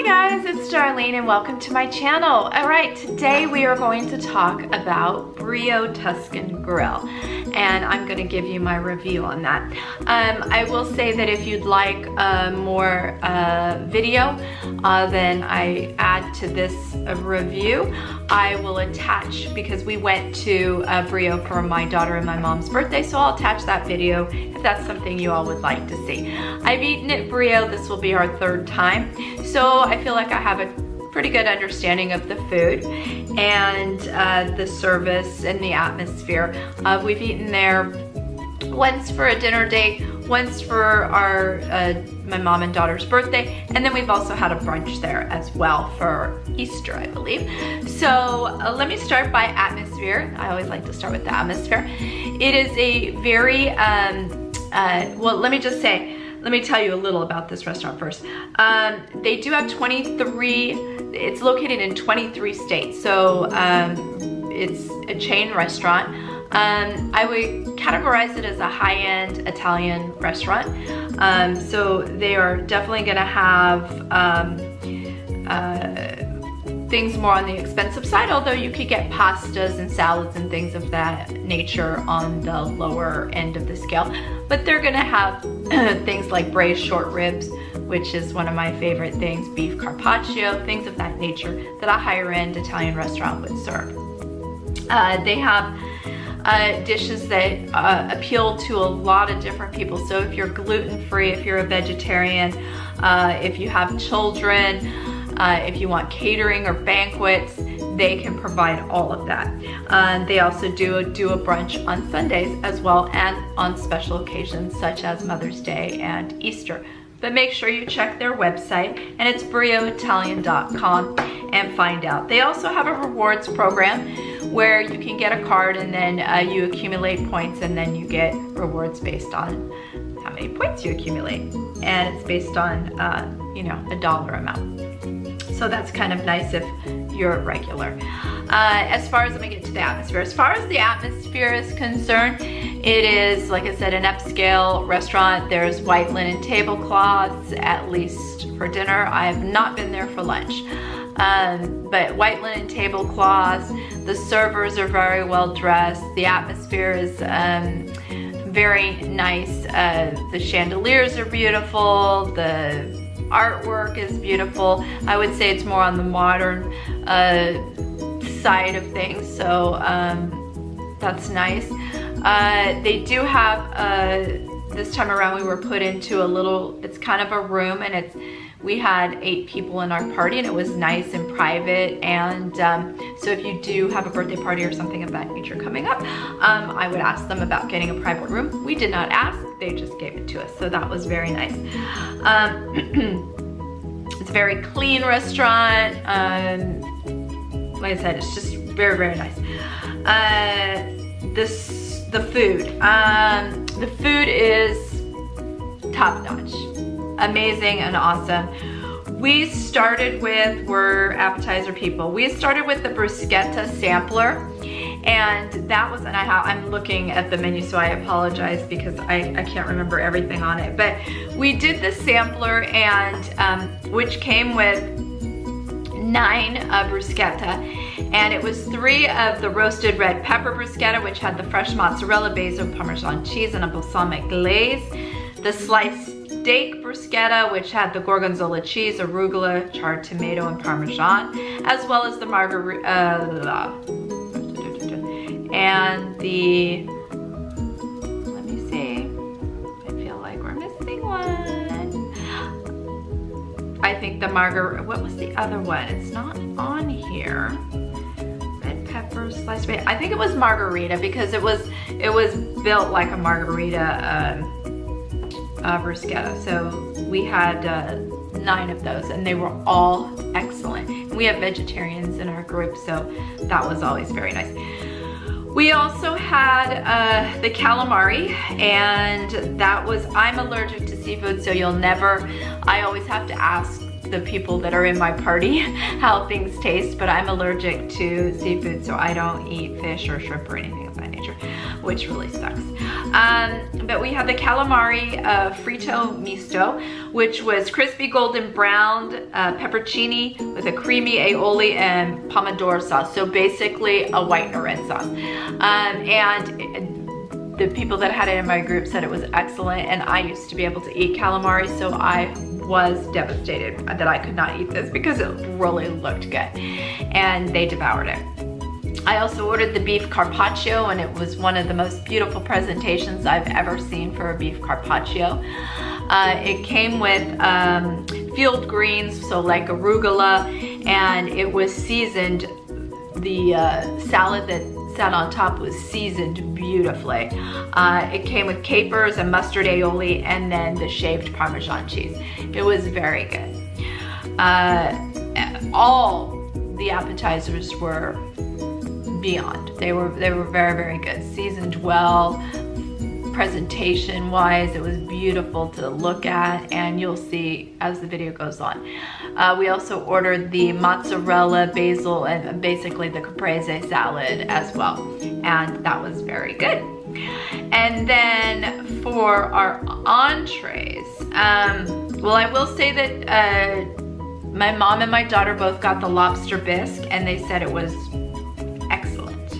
guys, it's Darlene and welcome to my channel. Alright, today we are going to talk about Brio Tuscan Grille and I'm going to give you my review on that. I will say that if you'd like more video than I add to this review, I will attach, because we went to Brio for my daughter and my mom's birthday, so I'll attach that video if that's something you all would like to see. I've eaten at Brio, this will be our third time, so I feel like I have a pretty good understanding of the food and the service and the atmosphere. We've eaten there once for a dinner date, once for our my mom and daughter's birthday, and then we've also had a brunch there as well for Easter, I believe. So let me start by atmosphere. I always like to start with the atmosphere. It is a very, well, let me tell you a little about this restaurant first. They do have 23, it's located in 23 states, so it's a chain restaurant. I would categorize it as a high-end Italian restaurant. So they are definitely gonna have things more on the expensive side, although you could get pastas and salads and things of that nature on the lower end of the scale. But they're gonna have things like braised short ribs, which is one of my favorite things, beef carpaccio, things of that nature that a higher end Italian restaurant would serve. They have dishes that appeal to a lot of different people. So if you're gluten-free, if you're a vegetarian, if you have children, if you want catering or banquets, they can provide all of that. They also do a brunch on Sundays as well, and on special occasions such as Mother's Day and Easter. But make sure you check their website, and it's brioitalian.com, and find out. They also have a rewards program where you can get a card and then you accumulate points, and then you get rewards based on how many points you accumulate. And it's based on, you know, a dollar amount. So that's kind of nice if you're a regular. As far as, let me get to the atmosphere. As far as the atmosphere is concerned, it is, like I said, an upscale restaurant. There's white linen tablecloths, at least for dinner. I have not been there for lunch. But white linen tablecloths, the servers are very well dressed, the atmosphere is very nice, the chandeliers are beautiful, the artwork is beautiful. I would say it's more on the modern side of things, so that's nice. They do have, this time around we were put into a little, it's kind of a room, and we had 8 people in our party, and it was nice and private. And so if you do have a birthday party or something of that nature coming up, I would ask them about getting a private room. We did not ask, they just gave it to us, so that was very nice. It's a very clean restaurant. Like I said, it's just very, very nice. The food is top notch. Amazing and awesome. We started with, we're appetizer people, we started with the bruschetta sampler, and that was, and I'm looking at the menu, so I apologize because I can't remember everything on it, but we did the sampler, and which came with 9 bruschetta, and it was 3 of the roasted red pepper bruschetta, which had the fresh mozzarella, basil, parmesan cheese, and a balsamic glaze. The sliced steak bruschetta, which had the gorgonzola cheese, arugula, charred tomato, and parmesan, as well as the margarita, and the, let me see, I feel like we're missing one. I think the margarita, what was the other one? It's not on here. Red pepper, sliced red, I think it was margarita, because it was built like a margarita bruschetta. So we had 9 of those, and they were all excellent. We have vegetarians in our group, so that was always very nice. We also had the calamari, and that was, I'm allergic to seafood, so I always have to ask the people that are in my party how things taste, but I'm allergic to seafood, so I don't eat fish or shrimp or anything of that nature. which really sucks. But we had the calamari fritto misto, which was crispy golden browned pepperoncini with a creamy aioli and pomodoro sauce. So basically a white and a red sauce. And the people that had it in my group said it was excellent, and I used to be able to eat calamari, so I was devastated that I could not eat this because it really looked good, and they devoured it. I also ordered the beef carpaccio, and it was one of the most beautiful presentations I've ever seen for a beef carpaccio. It came with field greens, so like arugula, and it was seasoned. The salad that sat on top was seasoned beautifully. It came with capers and mustard aioli, and then the shaved Parmesan cheese. It was very good. All the appetizers were beyond. They were very, very good. Seasoned well. Presentation wise, it was beautiful to look at, and you'll see as the video goes on. We also ordered the mozzarella, basil, and basically the caprese salad as well, and that was very good. And then for our entrees, well, I will say that my mom and my daughter both got the lobster bisque, and they said it was excellent.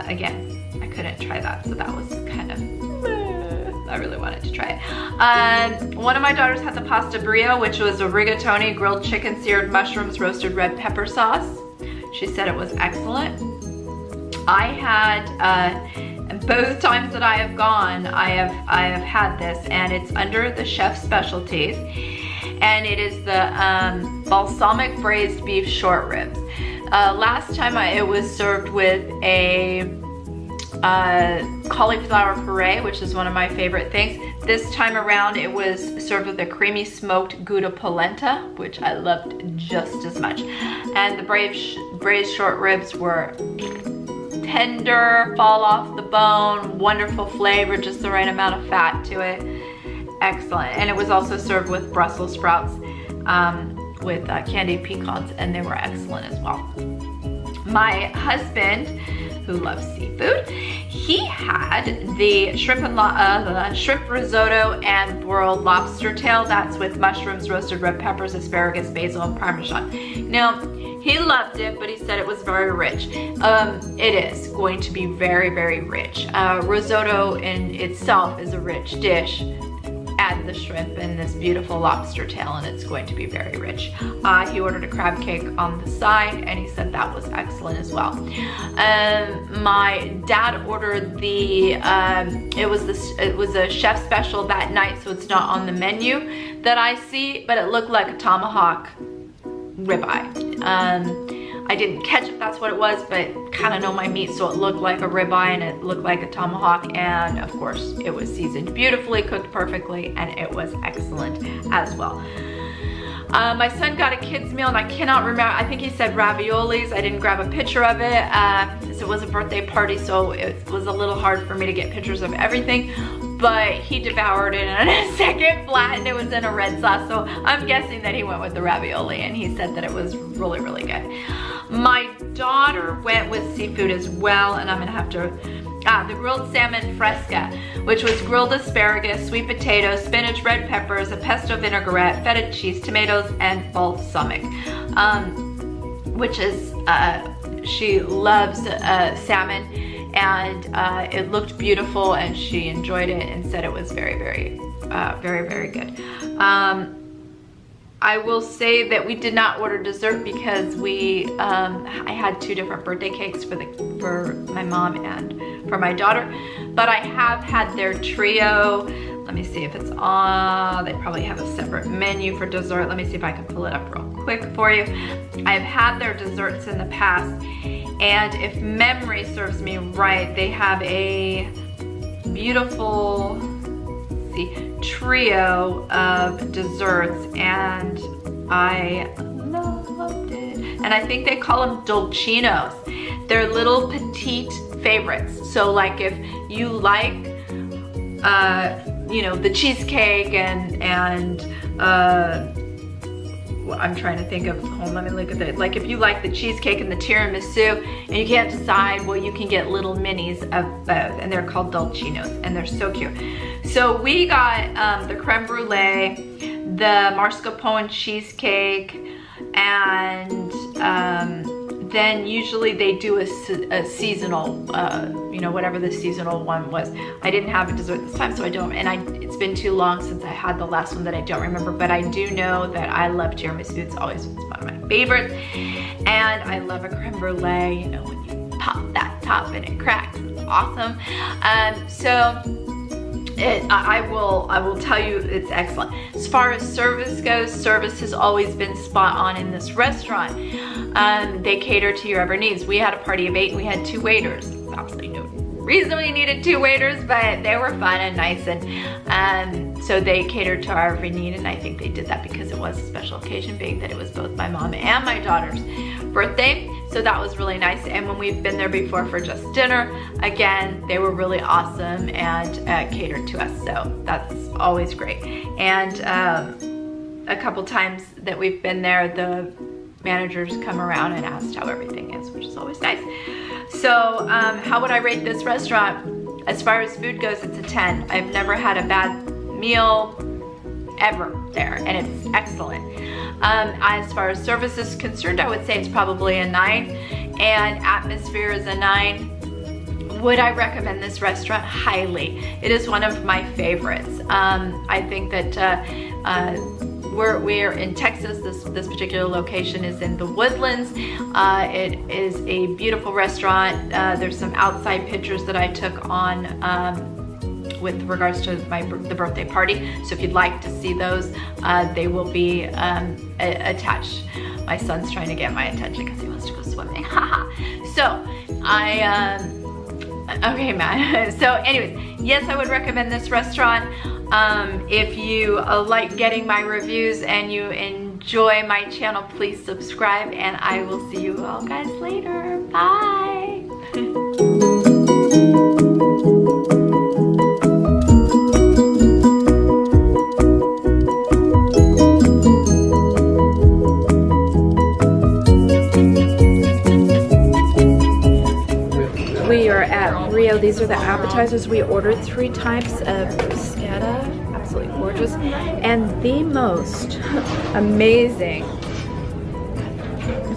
Again, I couldn't try that, so that was kind of, I really wanted to try it. One of my daughters had the pasta brio, which was a rigatoni, grilled chicken, seared mushrooms, roasted red pepper sauce. She said it was excellent. I had, both times that I have gone, I have had this, and it's under the chef's specialties, and it is the balsamic braised beef short ribs. Last time it was served with a cauliflower puree, which is one of my favorite things. This time around it was served with a creamy smoked Gouda polenta, which I loved just as much. And the braised short ribs were tender, fall off the bone, wonderful flavor, just the right amount of fat to it. Excellent. And it was also served with Brussels sprouts with candied pecans, and they were excellent as well. My husband, who loves seafood, he had the shrimp risotto and broiled lobster tail. That's with mushrooms, roasted red peppers, asparagus, basil, and Parmesan. Now, he loved it, but he said it was very rich. It is going to be very, very rich. Risotto in itself is a rich dish. Add the shrimp and this beautiful lobster tail, and it's going to be very rich. He ordered a crab cake on the side, and he said that was excellent as well. My dad ordered the it was a chef special that night, so it's not on the menu that I see, but it looked like a tomahawk ribeye. I didn't catch if that's what it was, but kind of know my meat, so it looked like a ribeye and it looked like a tomahawk, and of course it was seasoned beautifully, cooked perfectly, and it was excellent as well. My son got a kid's meal, and I cannot remember, I think he said raviolis. I didn't grab a picture of it, so it was a birthday party, so it was a little hard for me to get pictures of everything, but he devoured it in a second flat, and it was in a red sauce, so I'm guessing that he went with the ravioli, and he said that it was really, really good. My daughter went with seafood as well, and I'm gonna have to, the grilled salmon fresca, which was grilled asparagus, sweet potatoes, spinach, red peppers, a pesto vinaigrette, feta cheese, tomatoes, and balsamic, which is, she loves salmon, and it looked beautiful, and she enjoyed it and said it was very, very, very good. I will say that we did not order dessert because I had two different birthday cakes for my mom and for my daughter, but I have had their trio. Let me see if it's on. They probably have a separate menu for dessert. Let me see if I can pull it up real quick for you. I've had their desserts in the past, and if memory serves me right, they have a beautiful trio of desserts, and I loved it. And I think they call them dolcinos. They're little petite favorites. So like if you like you know, the cheesecake and I'm trying to think of, hold on, let me look at it. Like if you like the cheesecake and the tiramisu and you can't decide, well, you can get little minis of both, and they're called dolcinos, and they're so cute. So we got the creme brulee, the mascarpone cheesecake, and then usually they do a seasonal, you know, whatever the seasonal one was. I didn't have a dessert this time, so I don't, and it's been too long since I had the last one that I don't remember, but I do know that I love tiramisu. It's always one of my favorites. And I love a creme brulee, you know, when you pop that top and it cracks. It's awesome. I will tell you, it's excellent. As far as service goes, service has always been spot on in this restaurant. They cater to your every needs. We had a party of 8 and we had 2 waiters. Obviously no reason we needed 2 waiters, but they were fun and nice, and so they catered to our every need, and I think they did that because it was a special occasion, being that it was both my mom and my daughter's birthday. So that was really nice. And when we've been there before for just dinner, again, they were really awesome and catered to us. So that's always great. And a couple times that we've been there, the managers come around and asked how everything is, which is always nice. So how would I rate this restaurant? As far as food goes, it's a 10. I've never had a bad meal ever there, and it's excellent. As far as service is concerned, I would say it's probably a 9, and atmosphere is a 9. Would I recommend this restaurant? Highly. It is one of my favorites. I think that we're in Texas. This particular location is in the Woodlands. It is a beautiful restaurant. There's some outside pictures that I took on with regards to the birthday party. So if you'd like to see those, they will be attached. My son's trying to get my attention because he wants to go swimming. So okay, Matt. So anyways, yes, I would recommend this restaurant. If you like getting my reviews and you enjoy my channel, please subscribe, and I will see you all guys later. Bye. We are at Brio. These are the appetizers. We ordered 3 types of bruschetta, absolutely gorgeous, and the most amazing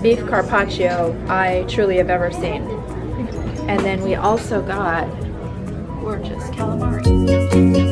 beef carpaccio I truly have ever seen. And then we also got gorgeous calamari.